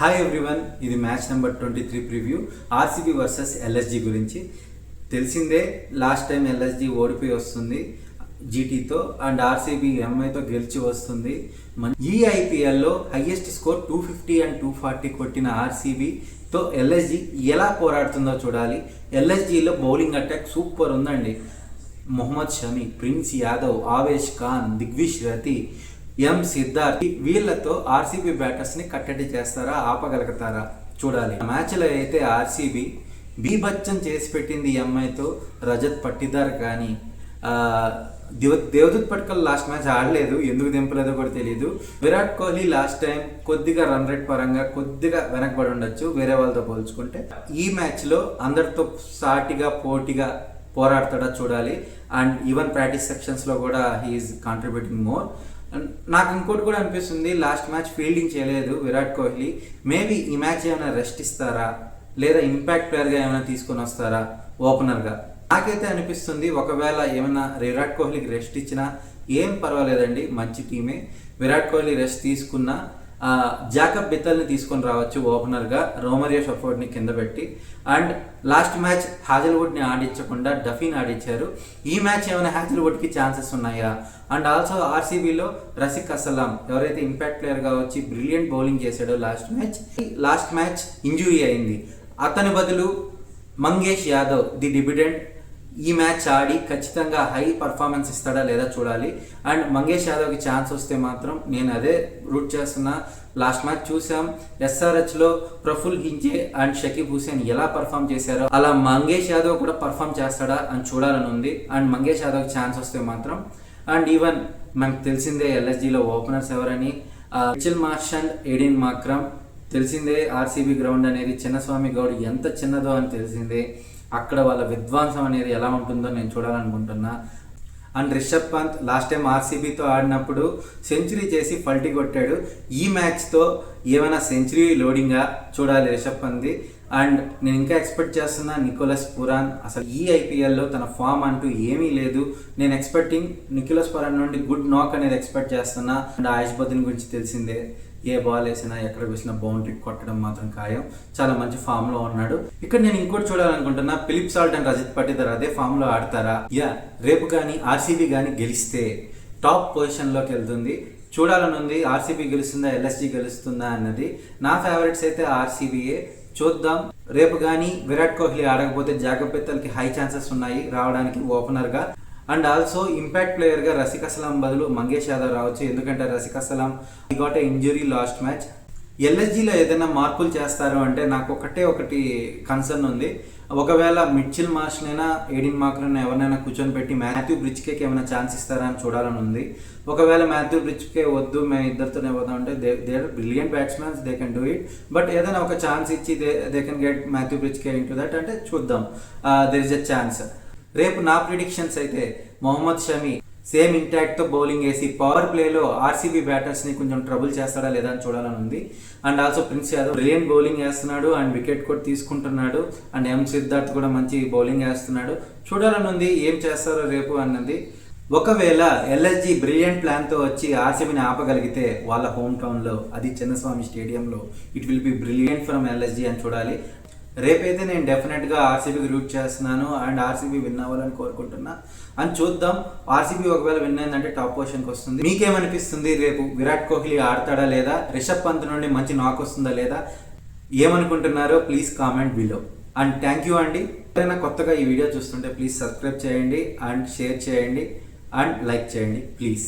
Hi everyone, ఇది match number 23 preview RCB versus LSG గురించి. తెలిసిందే, లాస్ట్ టైం ఎల్ఎస్జీ ఓడిపోయి వస్తుంది జీటీతో అండ్ ఆర్సీబీ ఎంఐతో గెలిచి వస్తుంది. ఈ ఐపీఎల్లో హైయెస్ట్ స్కోర్ 250 అండ్ 240 కొట్టిన ఆర్సీబీతో ఎల్ఎస్జీ ఎలా పోరాడుతుందో చూడాలి. ఎల్ఎస్జీలో బౌలింగ్ అటాక్ సూపర్ ఉందండి. మొహమ్మద్ షమి, ప్రిన్స్ యాదవ్, ఆవేష్ ఖాన్, దిగ్విష్ రతి, ఎం సిద్ధార్థ్, వీళ్లతో ఆర్సీబీ బ్యాటర్స్ని కట్టడి చేస్తారా, ఆపగలుగుతారా చూడాలి. మ్యాచ్లో అయితే ఆర్సీబీ బీభత్సం చేసి పెట్టింది ఎంఐతో. రజత్ పట్టిదార్ కానీ దేవదూత్ పట్కల్ లాస్ట్ మ్యాచ్ ఆడలేదు, ఎందుకు దింపలేదో కూడా తెలియదు. విరాట్ కోహ్లీ లాస్ట్ టైం కొద్దిగా రన్ రేట్ పరంగా కొద్దిగా వెనకబడి ఉండొచ్చు వేరే వాళ్ళతో పోల్చుకుంటే. ఈ మ్యాచ్లో అందరితో సాటిగా పోటీగా పోరాడతాడా చూడాలి. అండ్ ఈవెన్ ప్రాక్టీస్ సెక్షన్స్లో కూడా హీఈస్ కాంట్రిబ్యూటింగ్ మోర్. నాకు ఇంకోటి కూడా అనిపిస్తుంది, లాస్ట్ మ్యాచ్ ఫీల్డింగ్ చేయలేదు విరాట్ కోహ్లీ. మేబీ ఈ మ్యాచ్ ఏమైనా రెస్ట్ ఇస్తారా, లేదా ఇంపాక్ట్ ప్లేయర్గా ఏమైనా తీసుకొని వస్తారా ఓపెనర్గా. నాకైతే అనిపిస్తుంది ఒకవేళ ఏమైనా విరాట్ కోహ్లీకి రెస్ట్ ఇచ్చినా ఏం పర్వాలేదండి, మంచి టీమే. విరాట్ కోహ్లీ రెస్ట్ తీసుకున్నా జాకబ్ బిత్తల్ని తీసుకొని రావచ్చు ఓపెనర్గా, రోమరియో షఫోర్డ్ని కింద పెట్టి. అండ్ లాస్ట్ మ్యాచ్ హాజల్వుడ్ని ఆడించకుండా డఫీని ఆడించారు. ఈ మ్యాచ్ ఏమైనా హాజల్వుడ్కి ఛాన్సెస్ ఉన్నాయా? అండ్ ఆల్సో ఆర్సీబీలో రసిక్ అసలాం ఎవరైతే ఇంపాక్ట్ ప్లేయర్గా వచ్చి బ్రిలియంట్ బౌలింగ్ చేశాడో లాస్ట్ మ్యాచ్ ఇంజురీ అయింది. అతని బదులు మంగేష్ యాదవ్ ది డిబిడెంట్ ఈ మ్యాచ్ ఆడి ఖచ్చితంగా హై పర్ఫార్మెన్స్ ఇస్తాడా లేదా చూడాలి. అండ్ మంగేష్ యాదవ్కి ఛాన్స్ వస్తే మాత్రం నేను అదే రూట్ చేస్తున్నా. లాస్ట్ మ్యాచ్ చూసాం, ఎస్ఆర్హెచ్లో ప్రఫుల్ హింజే అండ్ షకీబ్ హుసేన్ ఎలా పర్ఫామ్ చేశారో అలా మంగేష్ యాదవ్ కూడా పర్ఫామ్ చేస్తాడా అని చూడాలని ఉంది. అండ్ మంగేష్ యాదవ్కి ఛాన్స్ వస్తే మాత్రం. అండ్ ఈవెన్ మనకు తెలిసిందే ఎల్ఎస్జీలో ఓపెనర్స్ ఎవరని, మిచెల్ మార్ష్ అండ్ ఎడిన్ మాక్రమ్. తెలిసిందే ఆర్సీబీ గ్రౌండ్ అనేది చిన్నస్వామి గౌడ్ ఎంత చిన్నదో అని తెలిసిందే. అక్కడ వాళ్ళ విధ్వంసం అనేది ఎలా ఉంటుందో నేను చూడాలనుకుంటున్నా. And Rishabh Pant last time ఆర్సీబీతో ఆడినప్పుడు సెంచరీ చేసి పల్టీ కొట్టాడు. ఈ మ్యాచ్తో ఏమైనా సెంచరీ లోడింగ్గా చూడాలి రిషబ్ పంత్ది. అండ్ నేను ఇంకా ఎక్స్పెక్ట్ చేస్తున్నా నికోలస్ పురాన్. అసలు ఈ ఐపీఎల్లో తన ఫామ్ అంటూ ఏమీ లేదు. నేను ఎక్స్పెక్టింగ్ నికోలస్ పురాన్ నుండి గుడ్ నాక్ అనేది ఎక్స్పెక్ట్ చేస్తున్నా. అండ్ ఆయుష్ బద్దన్ గురించి తెలిసిందే, ఏ బాల్ వేసినా ఎక్కడ వేసినా బౌండరీ కొట్టడం మాత్రం ఖాయం. చాలా మంచి ఫామ్ లో ఉన్నాడు. ఇక్కడ నేను ఇంకోటి చూడాలనుకుంటున్నా, Philip Salt and Rajat Patidar అదే ఫామ్ లో ఆడతారా? రేపు కానీ ఆర్సీబీ కానీ గెలిస్తే టాప్ పొజిషన్ లోకి వెళ్తుంది. చూడాలని ఉంది, ఆర్సీబీ గెలుస్తుందా ఎల్ఎస్జీ గెలుస్తుందా అన్నది. నా ఫేవరెట్స్ అయితే ఆర్సీబీయే. చూద్దాం. రేపు కానీ విరాట్ కోహ్లీ ఆడకపోతే జాకబ్ బిత్తల్కి హై ఛాన్సెస్ ఉన్నాయి రావడానికి ఓపెనర్గా. అండ్ ఆల్సో ఇంపాక్ట్ ప్లేయర్గా రసిక్ అసలాం బదులు మంగేష్ యాదవ్ రావచ్చు. ఎందుకంటే రసిక్ అసలాం ఈ గాట్ ఇంజురీ లాస్ట్ మ్యాచ్. ఎల్ఎస్జీలో ఏదైనా మార్పులు చేస్తారు అంటే నాకు ఒకటి కన్సర్న్ ఉంది. ఒకవేళ మిచెల్ మార్ష్నైనా ఎడిన్ మాక్రమ్ ఎవరినైనా కూర్చొని పెట్టి మాథ్యూ బ్రిడ్జ్కేకి ఏమైనా ఛాన్స్ ఇస్తారా అని చూడాలని ఉంది. ఒకవేళ మాథ్యూ బ్రిడ్జ్కే వద్దు, మేము ఇద్దరితోనే పోదాం అంటే they are brilliant batsmens, they can do it. But ఏదైనా ఒక ఛాన్స్ ఇచ్చి దే కెన్ గెట్ మాథ్యూ బ్రిడ్జ్కే ఇన్ టు దట్ అంటే చూద్దాం, దెర్ ఇస్ ఎ ఛాన్స్. రేపు నా ప్రిడిక్షన్స్ అయితే మొహమ్మద్ షమి సేమ్ ఇంటాక్ట్తో బౌలింగ్ వేసి పవర్ ప్లేలో ఆర్సీబీ బ్యాటర్స్ని కొంచెం ట్రబుల్ చేస్తాడా లేదా అని చూడాలని ఉంది. And also prince Yadav brilliant bowling వేస్తున్నాడు అండ్ వికెట్ కూడా తీసుకుంటున్నాడు. అండ్ ఎం సిద్ధార్థ్ కూడా మంచి బౌలింగ్ వేస్తున్నాడు. చూడాలని ఉంది ఏం చేస్తారో రేపు అన్నది. ఒకవేళ ఎల్ఎస్జీ బ్రిలియంట్ ప్లాన్తో వచ్చి ఆర్సీబీని ఆపగలిగితే వాళ్ళ హోమ్ టౌన్లో, అది చిన్నస్వామి స్టేడియంలో, it will be brilliant from LSG అని చూడాలి. రేపైతే నేను డెఫినెట్గా ఆర్సీబీకి రూట్ చేస్తున్నాను అండ్ ఆర్సీబీ విన్ అవ్వాలని కోరుకుంటున్నా. అని చూద్దాం, ఆర్సీబీ ఒకవేళ విన్ అయిందంటే టాప్ పొజిషన్కి వస్తుంది. మీకేమనిపిస్తుంది, రేపు విరాట్ కోహ్లీ ఆడతాడా లేదా, రిషబ్ పంత్ నుండి మంచి నాక్ వస్తుందా లేదా, ఏమనుకుంటున్నారో please comment below. And thank you అండి. ఎవరైనా కొత్తగా ఈ వీడియో చూస్తుంటే ప్లీజ్ సబ్స్క్రైబ్ చేయండి అండ్ షేర్ చేయండి అండ్ లైక్ చేయండి ప్లీజ్.